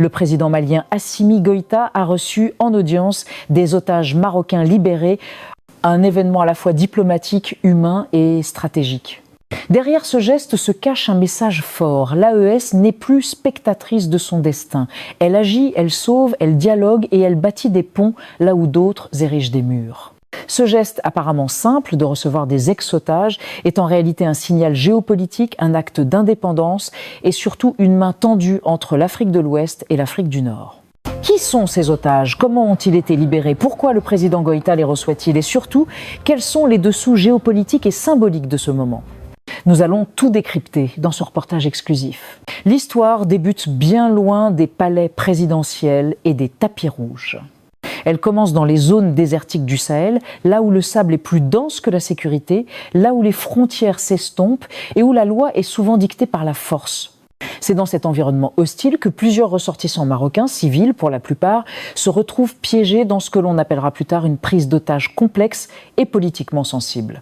Le président malien Assimi Goïta a reçu en audience des otages marocains libérés, un événement à la fois diplomatique, humain et stratégique. Derrière ce geste se cache un message fort. L'AES n'est plus spectatrice de son destin. Elle agit, elle sauve, elle dialogue et elle bâtit des ponts là où d'autres érigent des murs. Ce geste apparemment simple de recevoir des ex-otages est en réalité un signal géopolitique, un acte d'indépendance et surtout une main tendue entre l'Afrique de l'Ouest et l'Afrique du Nord. Qui sont ces otages? Comment ont-ils été libérés? Pourquoi le président Goïta les reçoit-il? Et surtout, quels sont les dessous géopolitiques et symboliques de ce moment? Nous allons tout décrypter dans ce reportage exclusif. L'histoire débute bien loin des palais présidentiels et des tapis rouges. Elle commence dans les zones désertiques du Sahel, là où le sable est plus dense que la sécurité, là où les frontières s'estompent et où la loi est souvent dictée par la force. C'est dans cet environnement hostile que plusieurs ressortissants marocains, civils pour la plupart, se retrouvent piégés dans ce que l'on appellera plus tard une prise d'otage complexe et politiquement sensible.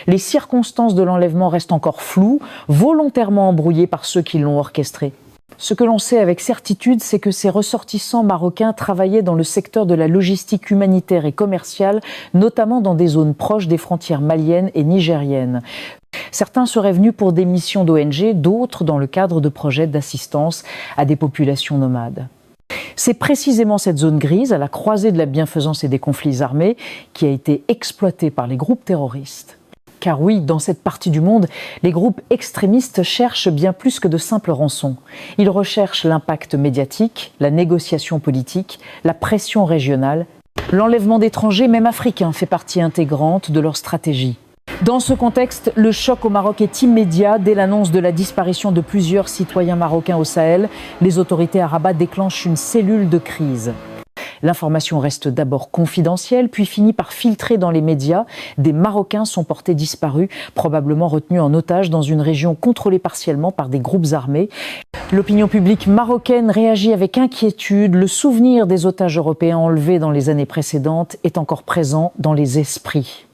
Les circonstances de l'enlèvement restent encore floues, volontairement embrouillées par ceux qui l'ont orchestré. Ce que l'on sait avec certitude, c'est que ces ressortissants marocains travaillaient dans le secteur de la logistique humanitaire et commerciale, notamment dans des zones proches des frontières maliennes et nigériennes. Certains seraient venus pour des missions d'ONG, d'autres dans le cadre de projets d'assistance à des populations nomades. C'est précisément cette zone grise, à la croisée de la bienfaisance et des conflits armés, qui a été exploitée par les groupes terroristes. Car oui, dans cette partie du monde, les groupes extrémistes cherchent bien plus que de simples rançons. Ils recherchent l'impact médiatique, la négociation politique, la pression régionale. L'enlèvement d'étrangers, même africains, fait partie intégrante de leur stratégie. Dans ce contexte, le choc au Maroc est immédiat. Dès l'annonce de la disparition de plusieurs citoyens marocains au Sahel, les autorités à Rabat déclenchent une cellule de crise. L'information reste d'abord confidentielle, puis finit par filtrer dans les médias. Des Marocains sont portés disparus, probablement retenus en otage dans une région contrôlée partiellement par des groupes armés. L'opinion publique marocaine réagit avec inquiétude. Le souvenir des otages européens enlevés dans les années précédentes est encore présent dans les esprits.